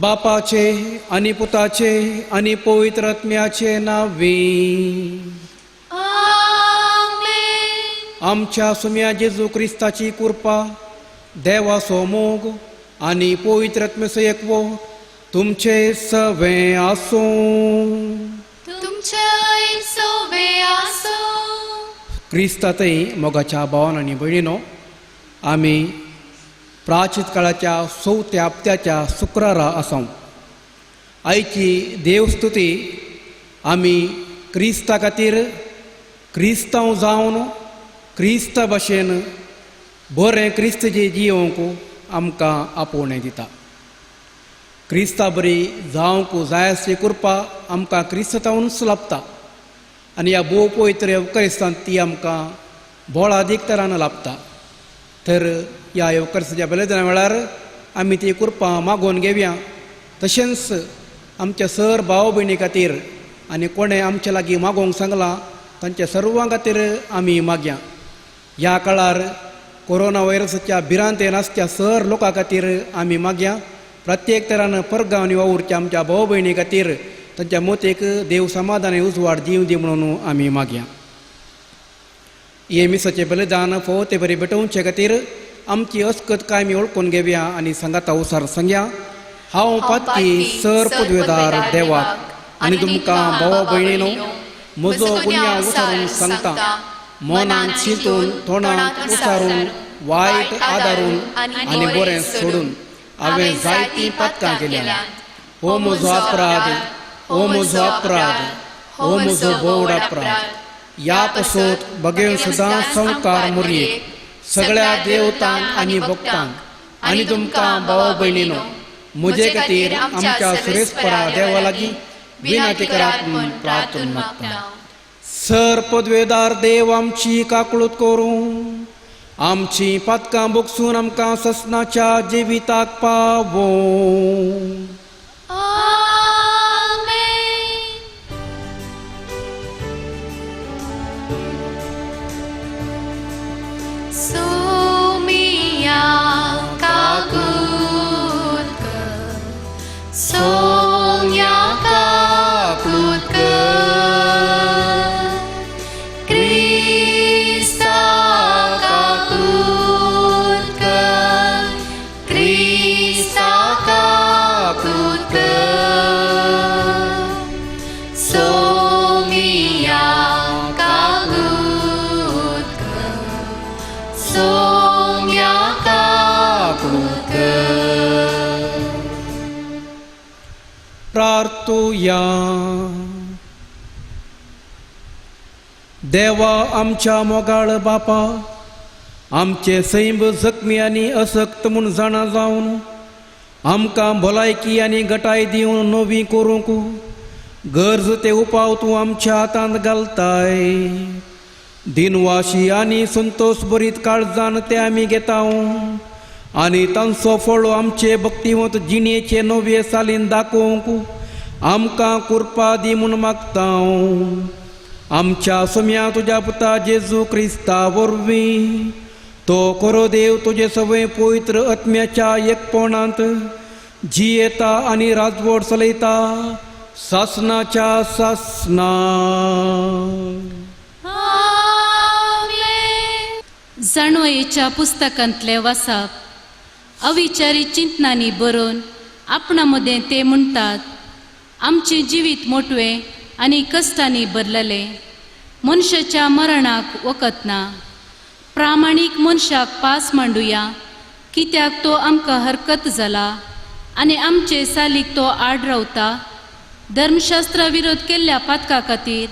बापाचे आणि पुताचे आणि पवित्र आत्म्याचे नावे आमेन। आमच्या सुम्या जेजू ख्रिस्ताची कृपा, देवाचो मोग आणि पवित्र आत्म्याचो एकवो तुमचे सवे आसो। ख्रिस्तातय मोगाच्या भावान आणि भयणीनो, आमी प्राचीत काळाच्या 4थ्या हप्त्याच्या शुक्रारा आसा। आयची देवस्तुती आमी क्रिस्ता खातीर क्रिस्तांव जावन क्रिस्ता भाशेन बरें क्रिस्तजी जियोंक आमकां आपोवणें दिता। क्रिस्ता बरी जावंक जाय अशी कृपा आमकां क्रिस्तांवूच लाभता आनी ह्या भोव पवित्र एवकारिस्तांत ती आमकां बोळा अदीक तरान लाभता। तर ह्या एवकारिस्ताच्या बलिदाना वेळार आमी ती कृपा मागोवन घेवया। तशेंच आमच्या सर भाव भयणी खातीर आनी कोणें आमचे लागीं मागोवंक सांगलां तांच्या सर्वां खातीर आमी मागया। ह्या काळार कोरोना व्हायरसाच्या भिरांतेन आसच्या सर लोकां खातीर आमी मागया। प्रत्येक तरान परगांव आनी वावुरच्या आमच्या भाव भयणी खातीर तांच्या मोतेक देव समाधान उजवाड जीव दी म्हणून आमी मागया। येमिसाचें बलिदान फोव ते बरी भेटोवचे खातीर आमची अस्कत कायमी ओळखून घेवया आनी सांगाता उसार सांगया। हांव पातकी सर पदवेदार देवाक आनी तुमकां भावा भयणीनो, म्हजो गुन्यांव उसारून सांगता। मनांत चिंतून, तोंडांत उसारून, वायट आदारून आनी बरें सोडून हांवें जायतीं पातकां केल्या। हो म्हजो अपराध, हो म्हजो अपराध, हो म्हजो बोड अपराध। ह्या पासोत बगेन सदां संवकार मुरयेक सगळ्या देवतांक आनी भक्तांक आनी तुमकां भावा भयणीनो, म्हजे खातीर आमच्या सुरेस्परा देवा लागीं विनंती करात म्हूण प्रार्थना मागता। सर पदवेदार देव आमची काकूळट करूं, आमची पातकां बोगसून आमकां ससनाच्या जिविताक पावो। प्रार्थूया। देवा आमच्या मोगाळ बापा, आमचे सैम जखमी आनी असक्त म्हूण जाणा जावन आमकां भलायकी आनी गटाय दिवन नवी करूंक गरज ते उपाव तूं आमच्या हातांत घालताय। दिनवाशी आनी संतोश भरीत काळजान ते आमी घेता आनी तांचो फळ आमचे भक्तिवंत जिणेचे नवे सालीन दाखोवंक आमकां कृपा दी म्हूण मागता। आमच्या सोम्या तुज्या पुता जेजू क्रिस्ता वरवीं तो खरो देव तुजे सगळे पवित्र आत्म्याच्या एकपणांत जियेता आनी राजवट चलयता सासनाच्या सासना। जाणवेच्या पुस्तकांतले वाचप अविचारी चिंतनांनी बरोवन आपणा मदें ते म्हणटात, आमचे जिवीत मोटवे आनी कश्टांनी भरलेले, मनशाच्या मरणाक वखद ना। प्रामाणीक मनशाक पास मांडुया, कित्याक तो आमकां हरकत जाला आनी आमचे सालीक तो आड रावता। धर्मशास्त्रा विरोध केल्ल्या पातका खातीर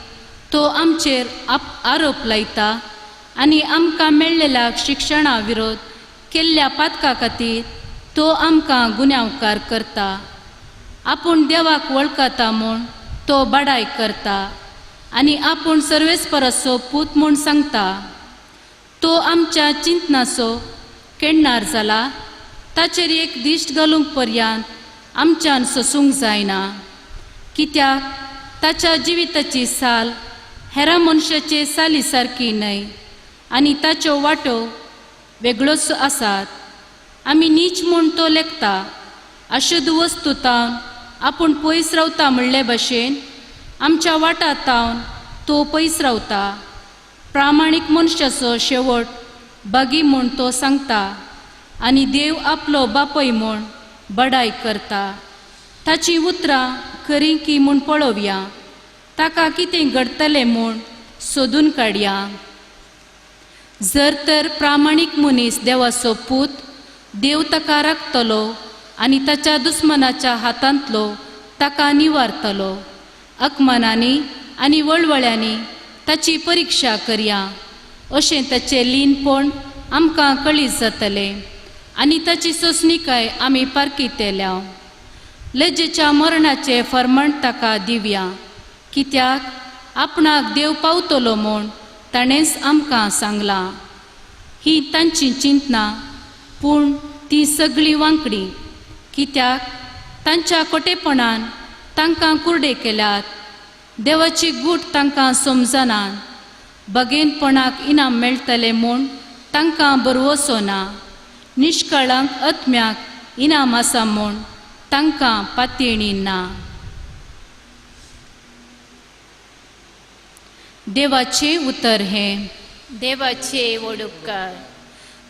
तो आमचेर आरोप लायता आनी आमकां मेळ्ळेल्या शिक्षणा विरोध केल्ल्या पातका खातीर तो आमकां गुन्यांवकार करता। आपूण देवाक वळखता म्हूण तो बडाय करता आनी आपूण सर्वेस्पराचो पूत म्हूण सांगता। तो आमच्या चिंतनाचो केण्णार जाला, ताचेर एक दिश्ट घालूंक पर्यंत आमच्यान सोसूंक जायना, कित्याक ताच्या जिविताची साल हेरा मनशाचे साली सारकी न्हय आनी ताच्यो वाटो वेगळ्योच आसात। आमी नीच म्हूण तो लेखता, अशुद्ध वस्तूतावन आपूण पयस रावता म्हणले भाशेन आमच्या वाटातावन तो पयस रावता। प्रामाणीक मनशाचो शेवट बागी म्हूण तो सांगता आनी देव आपलो बापय म्हूण बडाय करता। ताची उतरां खरीं की म्हूण पळोवया, ताका कितें घडतलें म्हूण सोदून काडया। जर तर प्रामाणीक मनीस देवाचो पूत, देव ताका राखतलो आनी ताच्या दुस्मनाच्या हातांतलो ताका निवारतलो। अकमानांनी आनी वळवळ्यांनी ताची परिक्षा करया, अशें ताचें लीनपण आमकां कळीत जातलें आनी ताची सोंसणीकाय आमी पारखितल्या। लजेच्या मरणाचें फर्मण ताका दिवया, कित्याक आपणाक देव पावतलो म्हूण ताणेंच आमकां सांगलां। ही तांची चिंतना, पूण ती सगळी वांकडी, कित्याक तांच्या खोटेपणान तांकां कुर्डे केल्यात। देवाची गूट तांकां समजना, बगेनपणाक इनाम मेळटलें म्हूण तांकां बरवसो ना। निश्कळंक आत्म्याक इनाम आसा म्हूण तांकां पातयणी ना। देवाचे उतर हें, देवाचे व्हड उपकार।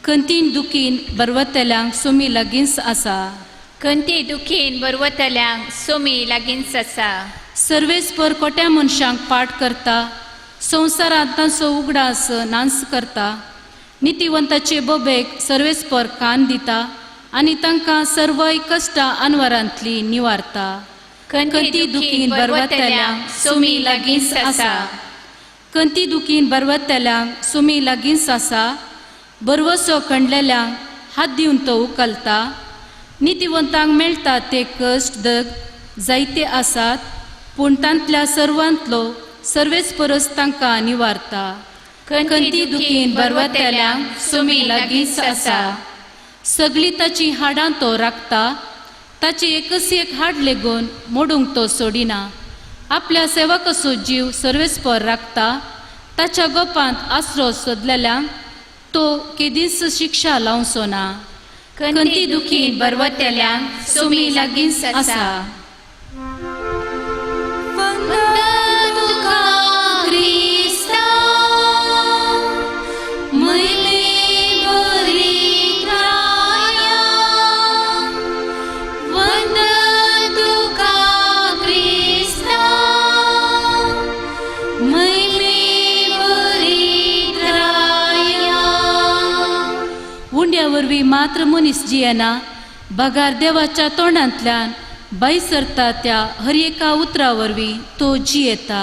खंतीन दुखीन बरवतल्यांक सोमी लागींच आसा, खंती दुखीन बरवतल्यांक सोमी लागींच आसा। सर्वेस्पर कोट्या मनशांक पाठ करता, संवसारांत तांचो उगडास नास करता। नितिवंताचे बोबेक सर्वेस्पर कान दिता आनी तांकां सर्वय कश्टां अनवरांतली निवारता। खंती दुखीन बरवतल्यांक सोमी लागींच आसा, खंती दुखीन बरवतल्यांक सोमी लागींच आसा। बरवसो खणलेल्यांक हात दिवन तो उखलता। नितिवंतांक मेळटा ते कश्ट दग जायते आसात, पूण तांतल्या सर्वांतलो सर्वेच परस तांकां निवारता। खंती दुखीन बरवतल्यांक सोमी लागींच आसा। सगळी ताची हाडां तो राखता, ताची एकच एक हाड लेगून मोडूंक तो सोडिना। आपल्या सेवकाचो जीव सर्वेस्पर राखता, ताच्या गोपांत आसरो सोदलेल्यांक तो केदींच शिक्षा लावचो ना। खंती दुखीन बरवतल्यांक सोमी लागींच आसा। वरवीं मात्र मनीस जियेना, बगार देवाच्या तोंडांतल्यान बाई सरता त्या हर एका उतरा वरवीं तो जियेता।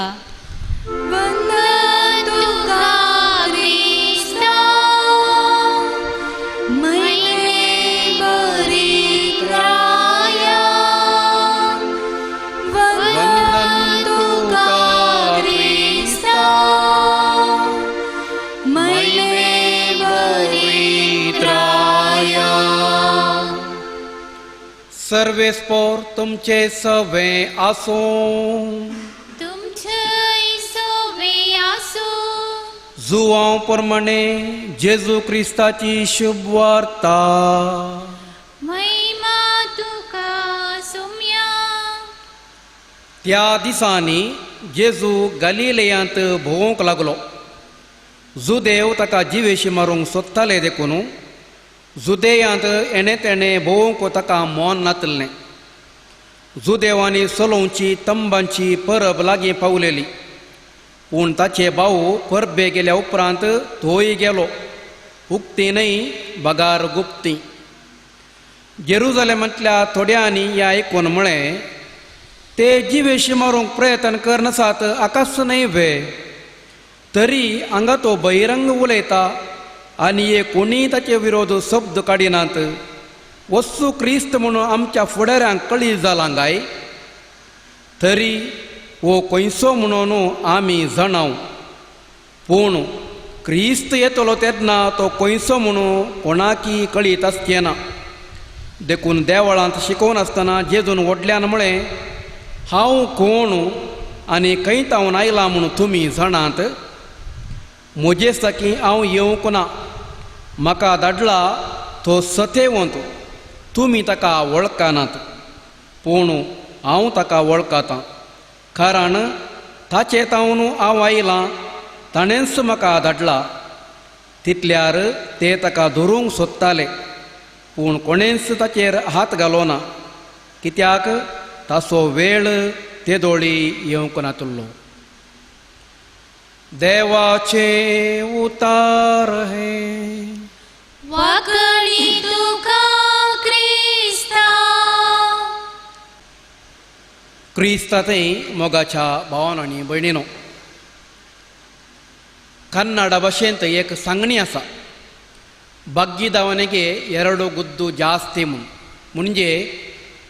Maile Boritraya सर्वेस्पोर तुमचे सवे आसो. तुमचे सोवे आसो. जुवांव प्रमाणे जेजू क्रिस्ताची शुभ वार्ता. महिमा तुका सोम्या. त्या दिसांनी जेजू गलिलेयांत भोवंक लागलो. जुदेव ताका जिवेशी मारूंक सोदताले देखून जुदेयांत एणे तेणें भोवंक ताका मोन नातलें. जुदेवांनी सोलोवची तंबांची परब लागीं पावलेली. पूण ताचे भाऊ परबे गेल्या उपरांत थंय गेलो. उक्ती न्हय बगार गुप्ती. जेरुजालेमांतल्या थोड्यांनी हें आयकून म्हळें, ते जिवेशी मारूंक प्रयत्न करनासात आकाश न्हय वे. तरी हांगा तो बहिरंग उलयता आनी हे कोणीय ताचे विरोध शब्द काडिनात. वस्तू क्रिस्त म्हणून आमच्या फुडाऱ्यांक कळीत जालां काय? तरी हो खंयचो म्हणून आमी जाणाव. पूण क्रिस्त येतलो तेन्ना तो खंयचो म्हणून कोणाकी कळीत आसचें ना. देखून देवळांत शिकोवन आसतना जेजून व्हडल्यान म्हळें, हांव कोण आनी खंय तावन आयलां म्हणून तुमी जाणात. म्हजे साकी हांव येवंक ना. म्हाका धाडला तो सतेवंत. तुमी ताका वळखनात, पूण हांव ताका वळखतां. कारण ताचे तावन हांव आयलां, ताणेंच म्हाका धाडला. तितल्यार ते ताका धरूंक सोदताले, पूण कोणेंच ताचेर हात घालोना, कित्याक ताचो वेळ तेदोळी येवंक नातलो. देवाचे उतार हे. वाकडी तुका क्रिस्ता. क्रिस्तांतय मोगाच्या भावांनो आनी भयणीनो, कन्नड भाशेंत एक सांगणी आसा, बग्गिदवनिगे 2 गुद्दू जास्ती म्हूण. म्हणजे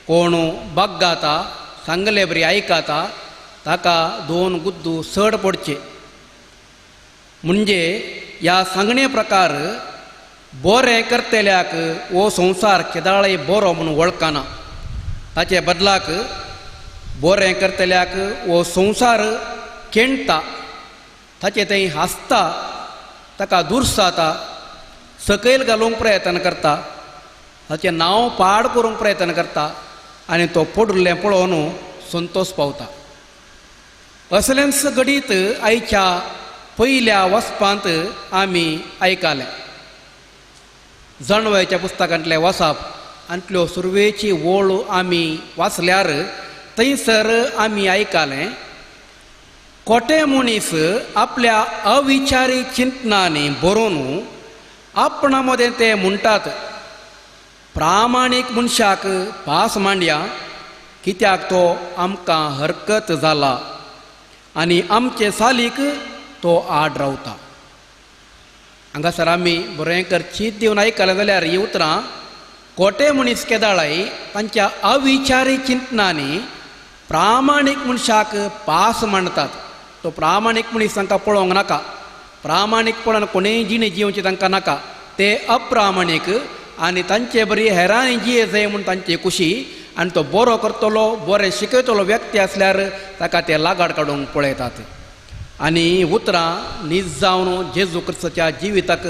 कोण बग्गाता सांगले बरी आयकाता ताका 2 गुद्दू चड पडचे. म्हणजे ह्या सांगणे प्रकार बरें करतल्याक हो संवसार केदाळय बरो म्हणून वळखना. ताचे बदलाक बरें करतल्याक हो संवसार केणटा, ताचे थंय हांसता, ताका दुर्साता, सकयल घालूंक प्रयत्न करता, ताचें नांव पाड करूंक प्रयत्न करता आनी तो पडुल्लें पळोवन संतोश पावता. असलेंच घडीत आयच्या पयल्या वचपांत आमी आयकलें. जणवयाच्या पुस्तकांतलें वचप आंतल्यो सुरवेची वळ आमी वाचल्यार थंयसर आमी आयकलें, कोटे मनीस आपल्या अविचारी चिंतनांनी बरोवन आपणा मदें ते म्हणटात, प्रामाणीक मनशाक पास मांडया, कित्याक तो आमकां हरकत जाला आनी आमचे सालीक तो आड रावता. हांगासर आमी बरेंकर चीत दिवन आयकलें जाल्यार हीं उतरां कोटे मनीस केदाळाय तांच्या अविचारी चिंतनांनी प्रामाणीक मनशाक पास मांडटात. तो प्रामाणीक मनीस तांकां पळोवंक नाका. प्रामाणीकपणान कोणेंय जिणे जिवचें तांकां नाका. ते अप्रामाणीक आनी तांचे बरी हेरांनी जिये जाय म्हूण तांची खुशी. आनी तो बरो करतलो, बरें शिकयतलो व्यक्ती आसल्यार ताका ते लागाड काडूंक पळयतात. आनी उतरां नीज जावन जेजू क्रिस्ताच्या जिविताक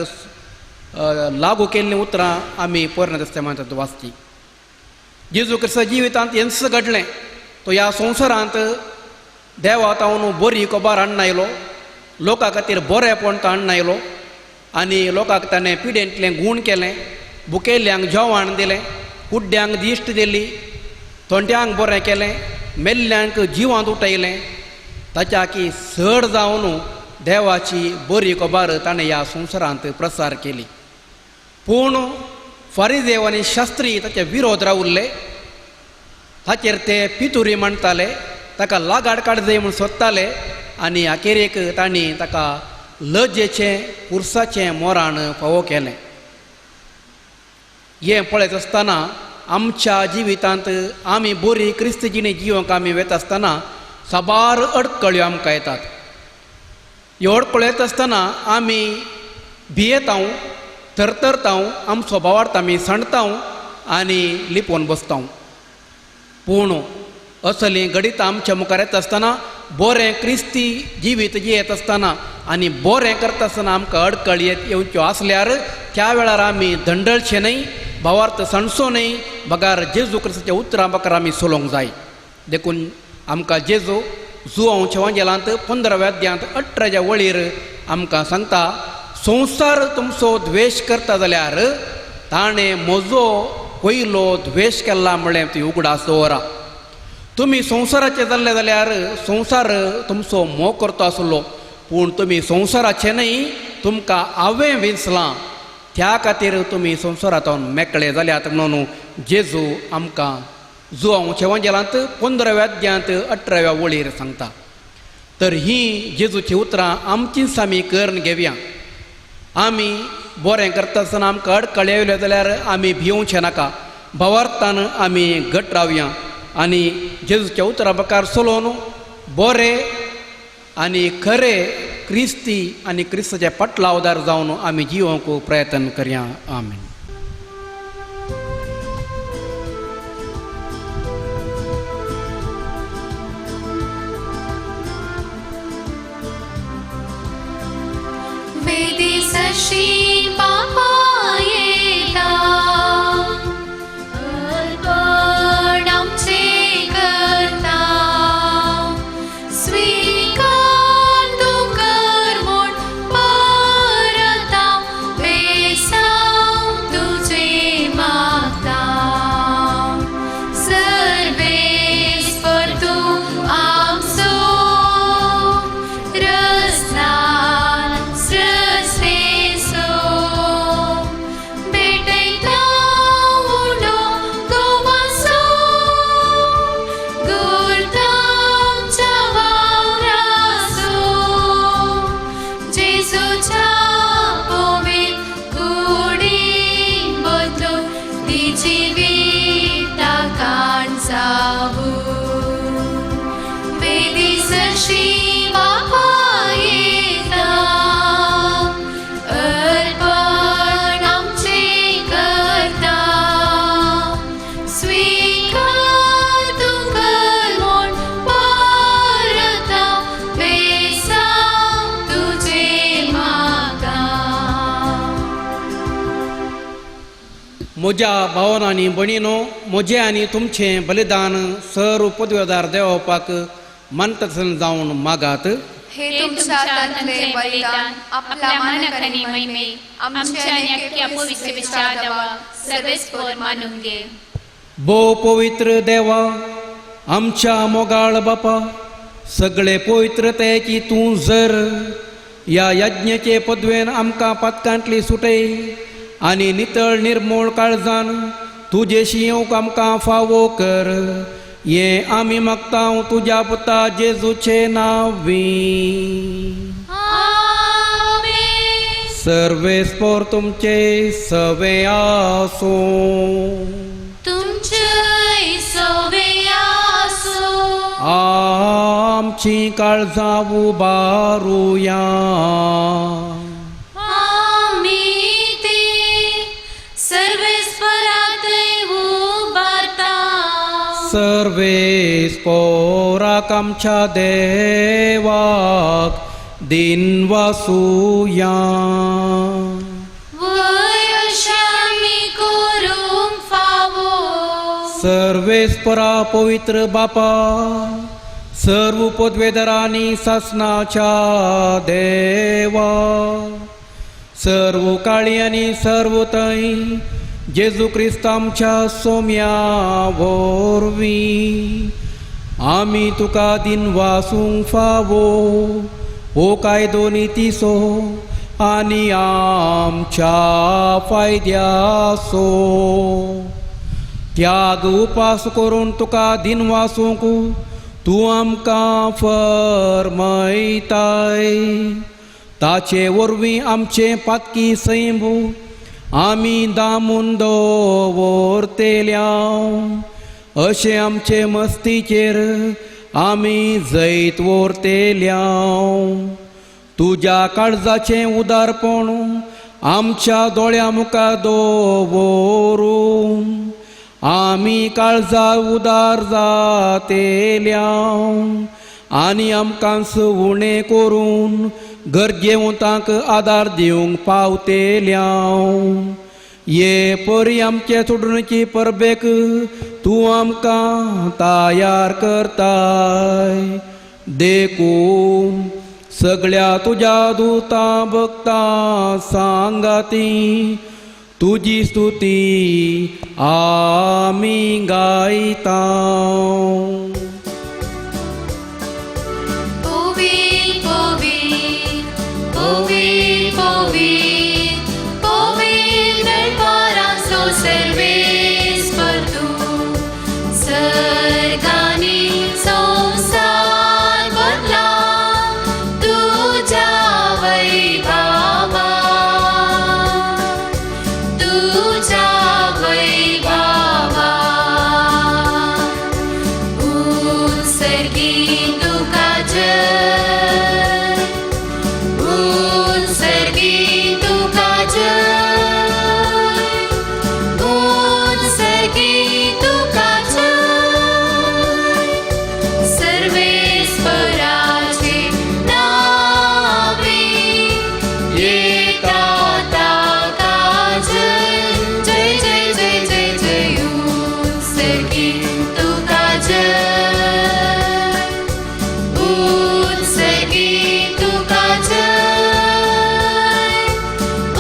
लागू केल्लीं उतरां आमी पोरण्या तस्तेमांतांत वाचची. जेजू क्रिस्ता जिवितांत हेंच घडलें. तो ह्या संवसारांत देवा तावन बरी खबर हाडून आयलो, लोकां खातीर बरेंपण तो हाडून आयलो आनी लोकांक ताणें पिडेंतलें गूण केलें, भुकेल्ल्यांक जेवण दिलें, कुड्ड्यांक दिश्ट दिली, थोंड्यांक बरें केलें, मेल्ल्यांक जिवांत उठयलें. ताच्या की चड जावन देवाची बरी खबर ताणें ह्या संवसारांत प्रसार केली. पूण फारिजेव आनी शास्त्री ताचे विरोध रावुल्ले. ताचेर ते पितुरी मांडटाले, ताका लागाड काड जाय म्हूण सोदताले आनी अखेरेक तांणी ताका लजेचें पुरसाचें मोराण फावो केलें. हें पळयत आसतना आमच्या जिवितांत आमी बरी क्रिस्त जिणे जिवंक आमी वेता आसतना साबार अडकळ्यो आमकां येतात. ह्यो अडकळ्यो येता आसतना आमी भियेतांव, तरतरतांव, आमचो भावार्थ आमी सांडतांव आनी लिपोवन बसतांव. पूण असली गणित आमच्या मुखार येता आसतना बरें क्रिस्ती जिवीत जियेत आसतना आनी बरें करता आसतना आमकां अडकळ येवच्यो आसल्यार त्या वेळार आमी धंडळचे न्हय, भावार्थ सणसो न्हय, बगार जेजू क्रिस्ताच्या उतरां बकार आमी सोलोंक जाय. देखून आमकां जेजू जुवांच्या वांजेलांत 15व्या अध्यायांत 18 वळीर आमकां सांगता, संवसार तुमचो द्वेश करता जाल्यार ताणें म्हजो पयलो द्वेश केला म्हणलें ती उगडास दवरा. तुमी संवसाराचे जाल्ले जाल्यार संवसार तुमचो मोग करतो आसलो, पूण तुमी संवसाराचे न्हय, तुमकां हांवें विंचलां, त्या खातीर तुमी संवसारांतून मेकळे जाल्यात म्हणून जेजू आमकां जुवांच्या वांजेलांत 15व्या अध्यायांत 18व्या वळीर सांगता. तर ही जेजूची उतरां आमचीच आमी करून घेवया. आमी बरें करता आसतना आमकां अडकळ येयल्यो जाल्यार आमी भिवचें नाका, भावार्थान आमी घट रावया आनी जेजूच्या उतरां प्रकार चलोवन बरें आनी खरें क्रिस्ती आनी क्रिस्ताचे पटलावदार जावन आमी जिवंक प्रयत्न करया. आमीन. वेदीसशी पापा येता, अर्पण आमचे करता, स्वीकार तू कर म्हूण परता, बेसांव तुजे मागता. सर्वेस्पर तूं आमचो रसनान सृश्टेचो, भेटयता उडो गोवाचो, घुरता आमच्या वावराचो. जेजूच्या पवित्र कुडीन बदलून ती जिविता काणसावू. वेदीसशी बापा येता, अर्पण आमचे करता, स्वीकार तू कर म्हूण परता, बेसांव तुजे मागता. म्हज्या भावांनो आनी भयणीनो, म्हजें आनी तुमचें बलिदान सर्व पदवेदार देवपाक मनतसन जावन मागात. हे तुमच्या हातांतले बलिदान आपल्या मानाक आनी महिमे आमच्या आनी अख्ख्या पवित्र विचारावा सर्वेस्पर मानून घे. भोव पवित्र देवा, आमच्या मोगाळ बापा, सगळे पवित्रतेची तूं जर या यज्ञाचे पदवेन आमकां पातकांतली सुटय आनी नितळ निर्मळ काळजान तुजेशी येवंक आमकां फावो कर. हें आमी मागता तुज्या पुता जेजूचे नांवी. आमेन. सर्वेस्पर तुमचे सवे आसो. तुमचे सवे आसो. आमची काळजां उबारुया. आमी ते सर्वेस्परांतय उबारता. सर्वेस्पराक आमच्या देवाक दिनवासुया. वय अशें आमी करूंक फावो. सर्वेस्परा पवित्र बापा, सर्व पदवेदारांनी सासणाच्या देवा, सर्व काळी आनी सर्व थंय जेजू क्रिस्त आमच्या सोम्या वरवीं आमी तुका दिनवासूंक फावो. हो कायदो नितीसो आनी आमच्या फायद्याचो. त्याग उपास करून तुका दिनवासूंक तूं आमकां फरमायताय. ताचे वरवीं आमचें पातकी सैम आमी दामून दवरतेल्या. अशें आमचे मस्तीचेर आमी जैत व्हरतेल्या. तुज्या काळजाचें उदारपण आमच्या दोळ्या मुखार दवरून आमी काळजा उदार जातेल्या आनी आमकां उणें करून गरजेवंतांक आदार दिवंक पावतेल्या ये परी आमचे सोडणुची परबेक तूं आमकां तयार करताय देखून सगळ्या तुज्या दुतां भक्तां सांगाती तुजी स्तुती आमी गायता. Povil, povil, povil, povil, povil del paranzo serves per tu. Sargani संसार बदला तुझ्या वैभवा, तुझ्या वैभवा. उत्सर्गी तुका जय, उत्सर्गी तुका जय, उत्सर्गी तुका जय. सर्वेश्वराचे नावे येता ताका जय, जय जय जय जय जय. उत्सर्गी तुका जय, उत्सर्गी तुका जय,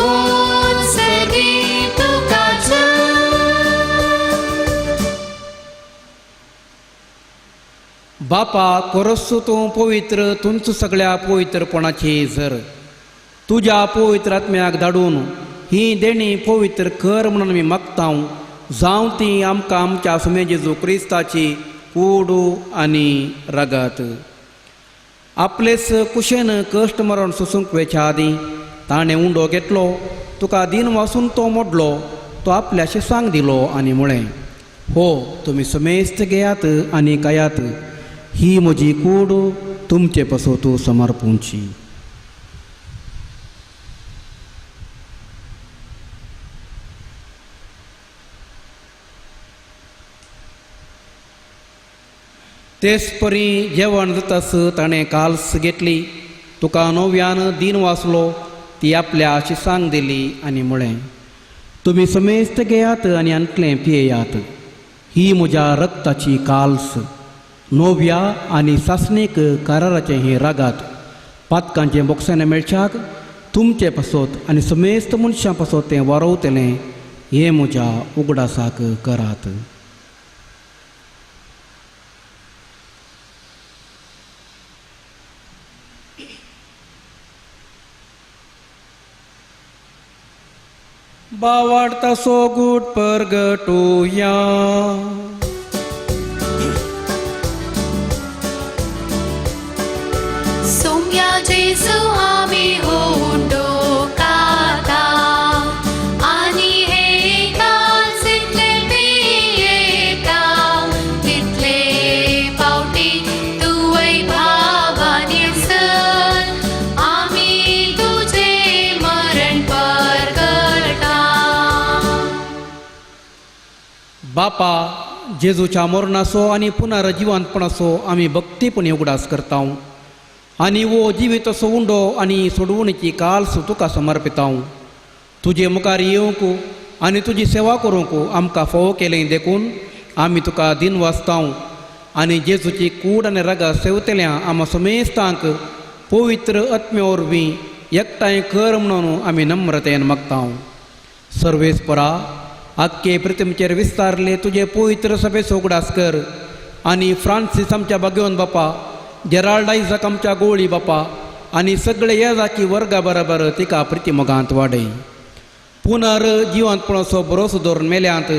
उत्सर्गी तुका जय. बापा कोरस्सु तूं पवित्र तुंच सगळ्या पवित्रपणाची झर तुज्या पवित्र आत्म्याक धाडून ही देणी पवित्र कर म्हणून मी मागतां जावं ती आमकां आमच्या सुमे जेजू क्रिस्ताची कूडू आनी रगत. आपलेच कुशेन कश्ट मरण सोसूंक वेच्या आदीं ताणें उंडो घेतलो तुका दिन वासून तो मोडलो तो आपल्या शिसांक दिलो आनी म्हळें हो तुमी समेस्त घेयात आनी खायात ही म्हजी कूड तुमचे पासो तूं समर्पूंची. तेच परी जेवण जातास ताणें काल्स घेतली तुका नव्यान दिन वाचलो ती आपल्या शिसांक दिली आनी म्हळें तुमी समेस्त घेयात आनी अंतलें पियेयात ही म्हज्या रक्ताची काल्स नव्या आनी सासणीक कराराचें हें रागात पातकांचें बोक्साने मेळच्याक तुमचे पासत आनी समेस्त मनशां पासत तें वारवतलें हें म्हज्या उगडासाक करात. बावाडता सोगूट परगटुया सोम्या जेजू आमी होंडो काता आनी हे काल जितले पियेता तितले पावटी तूं वैभवानी सर आमी तुजे मरण परगटा. बापा जेजूच्या मरणाचो आनी पुनर्जिवंतपणाचो आमी भक्तीपणी उगडास करता आनी वो जिवीत असो उंडो आनी सोडवणीची काल्स तुका समर्पितां. तुजे मुखार येवंक आनी तुजी सेवा करूंक आमकां फोव केलें देखून आमी तुका दिन वाचतां आनी जेजूची कूड आनी रगत सेवतल्या आमा समेस्तांक पवित्र आत्म्या वरवीं एकठांय कर म्हणून आमी नम्रतेन मागतां. सर्वेस्परा आख्खे पृथ्वीचेर विस्तारले तुजे पवित्र सभेचो उगडास कर आनी फ्रांसीस आमच्या भाग्यवन बापा जेराल्ड आयझाक आमच्या गोळी बापा आनी सगळे येजाची वर्गा बरोबर तिका प्रितीमोगांत वाडय. पुनर्जिवंतपणाचो भरोसो दवरून मेल्यांत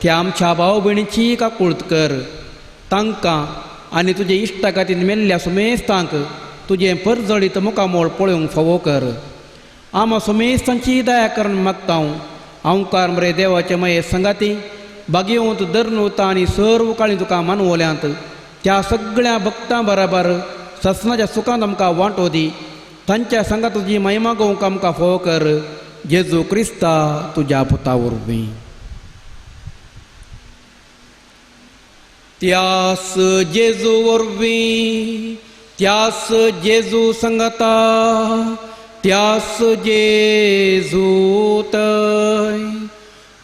त्या आमच्या भाव भयणीची काकुळट कर तांकां आनी तुजे इश्टा खातीर मेल्ल्या समेस्तांक तुजें परजळीत मुखामोळ पळोवंक फावो कर. आमा समेस्तांची दया करून मागतां. ओंकार मरे देवाचे मये संगाती भाग्यवंत धर्नवता आनी सर्व काळी तुका मानवल्यांत त्या सगळ्या भक्तां बरोबर ससनाच्या सुखांत आमकां वांटो दी. तांच्या संगात तुजी महिमा गोवंक आमकां फोव कर जेजू क्रिस्ता तुज्या पुता वरवीं. त्यास जेजू वरवीं त्यास जेजू संगता त्यास जेजू तय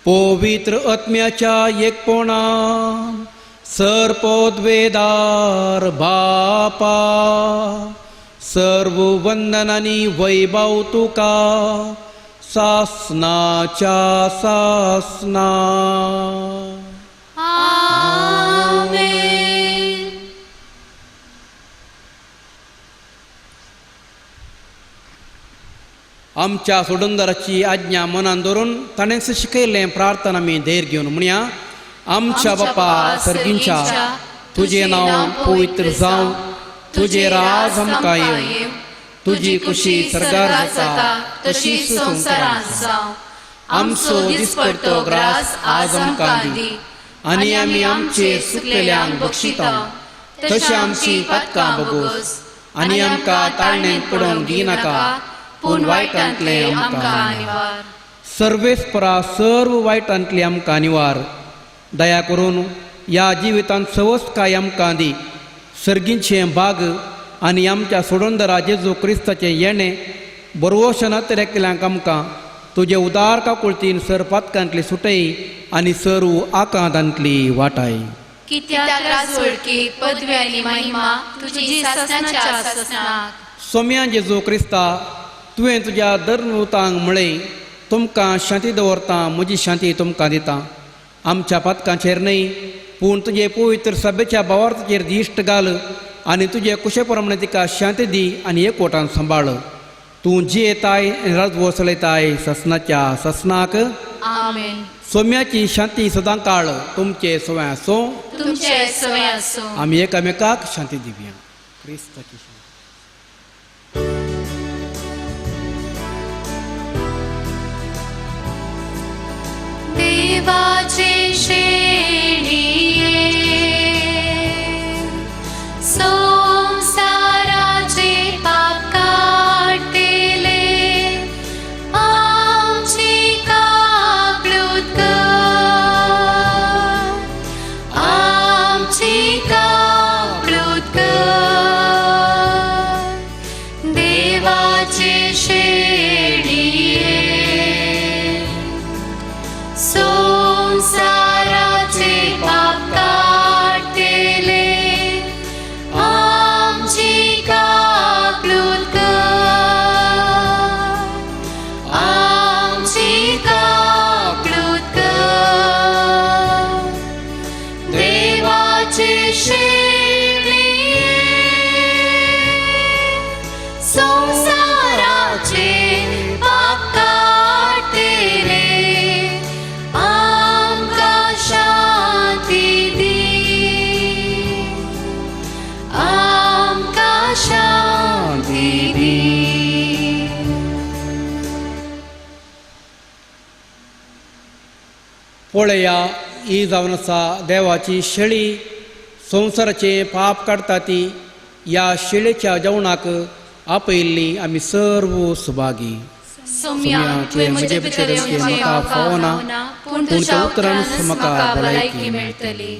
पवित्र आत्म्याच्या एकपणान सर्पोद्वेदार बापा सर्व वंदनांनी वैभव तुका सासनाच्या सासना. आमेन. आमच्या सोडूनदाराची आज्ञा मनान धरून ताणेंच शिकयलें प्रार्थना आमी धैर्य घेवन म्हणया. आमच्या बापा सर्गींच्या तुझे नांव पवित्र जावं, तुझे राज आमकां येवं, तुजी खुशी सरकार जाता तशीच संवसारांत जावं. आमचो दिसपडटो ग्रास आज आमकां दी, आनी आमी आमचेर चुकलेल्यांक बक्षिता तशी आमची पातकां बगोस, आनी आमकां ताळणेंत पडोवंक दिनाका पूण वायटांतले आमकां निवार. सर्वेस्परा सर्व वायटांतली आमकां निवार. दया करून ह्या जिवितांत सवस काय आमकां दी. सर्गींचें बाग आनी आमच्या सोडूनदारा जेजू क्रिस्ताचें येणें बरोवशनात केल्यांक आमकां तुजे उदार काकुळतीन सर पातकांतली सुटय आनी सर्व आकांतांतली वाटाय. कित्याक राजवडकी पदवी आनी महिमा तुजी सासणाच्या सासणाक. सोम्या जेजू क्रिस्ता तुवें तुज्या धर्मदूतांक म्हळें, तुमकां शांती दवरता, म्हजी शांती तुमकां दिता. आमच्या पातकांचेर न्हय पूण तुजे पवित्र सभेच्या भावार्थाचेर दिश्ट घाल आनी तुजे कुशे प्रमाणे तिका शांती दी आनी एकवटान सांबाळ. तूं जी येताय राजवो चलयताय ससनाच्या ससनाक. आमेन. सोम्याची शांती सदां काळ तुमचे सवय आसूं. तुमचे सवय आसूं. आमी एकामेकाक शांती दिवया. क्रिस्ताची शांती. देवाचे शेणिये संसाराचे पाप काढले, आमची कापलूत कर, आमची कापलूत कर. देवाचे शेणिये संसाराचे पाप काढले, आमची कापलूत कर, आमची कापलूत कर. देवाचे शेणिये संसाराचे पाप काढले, आमकां शांती दी, आमकां शांती दी. पळया ही जावन आसा देवाची शेळी, संवसाराचे पाप काडटा ती. ह्या शेळेच्या जेवणाक आपयल्ली आमी सर्व सुभागी. सोम्या तुवें म्हजे भितर येवचें म्हाका फावना, पूण तुज्या उतरान म्हाका भलायकी मेळटली.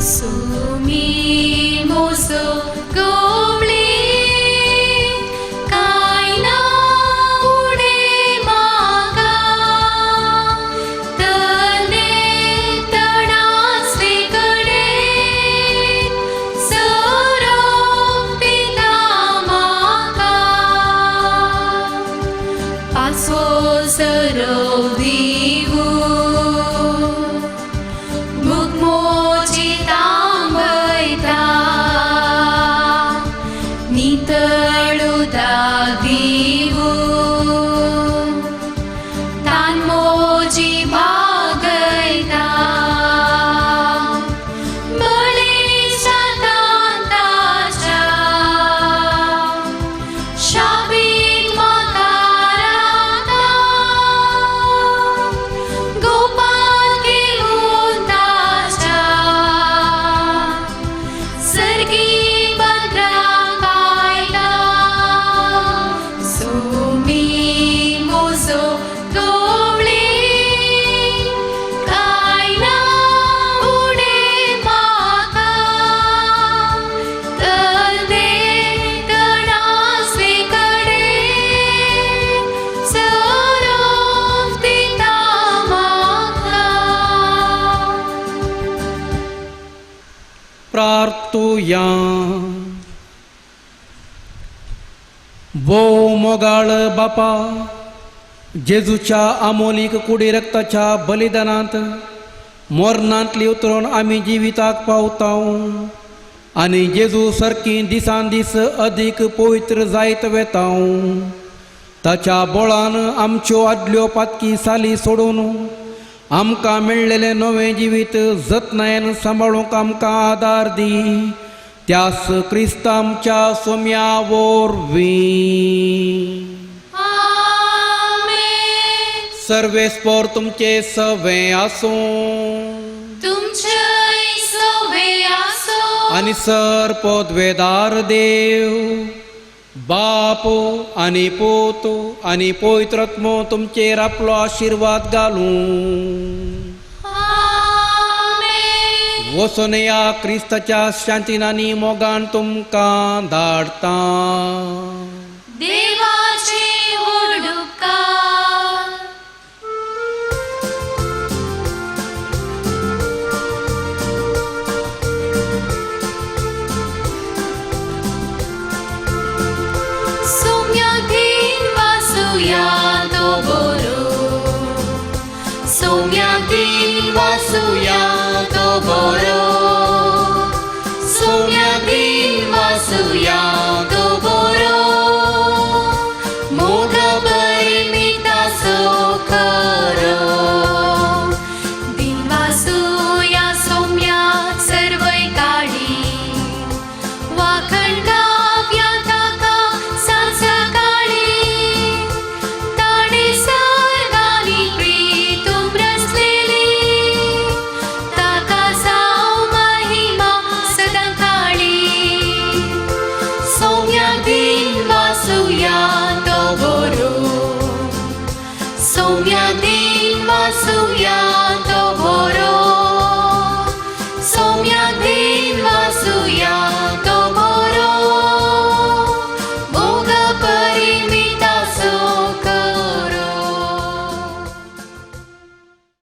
सोमी मोसो गोवळी कांय ना उडे म्हाका, तले तणासले कडेन सोरोप दिता म्हाका. पासवो सोरोप दिवू भूक मोची तांबयता, तुया वो मोगाळ बापा, जेजूच्या अमोलिक कुडी रक्ताच्या बलिदानात मरणांतली उतरून आम्ही जिविताक पावताव आणि जेजू सारकी दिसान दीस अधिक पवित्र जायत वेताव. ताच्या बळान आमच्यो आदल्यो पातकी साली सोडून आमकां मेळ्ळेलें नवें जिवीत जतनायेन सांबाळूंक आमकां आदार दी. त्यास क्रिस्त आमच्या सोम्या वरवीं. सर्वेस्पर तुमचे सवे आसूं आणि सरपदवेदार देव बाप आणि पोत आणि पवित्रात्मो तुमचेर आपलो आशीर्वाद घालूं. वचून या क्रिस्ताच्या शांतीन आनी मोगान तुमकां धाडटा. देवाचे उपकार. सोम्या दिन वासुया तो बरो, सोम्या दिन वासुया तो बरो, सोम्या दिन वासुया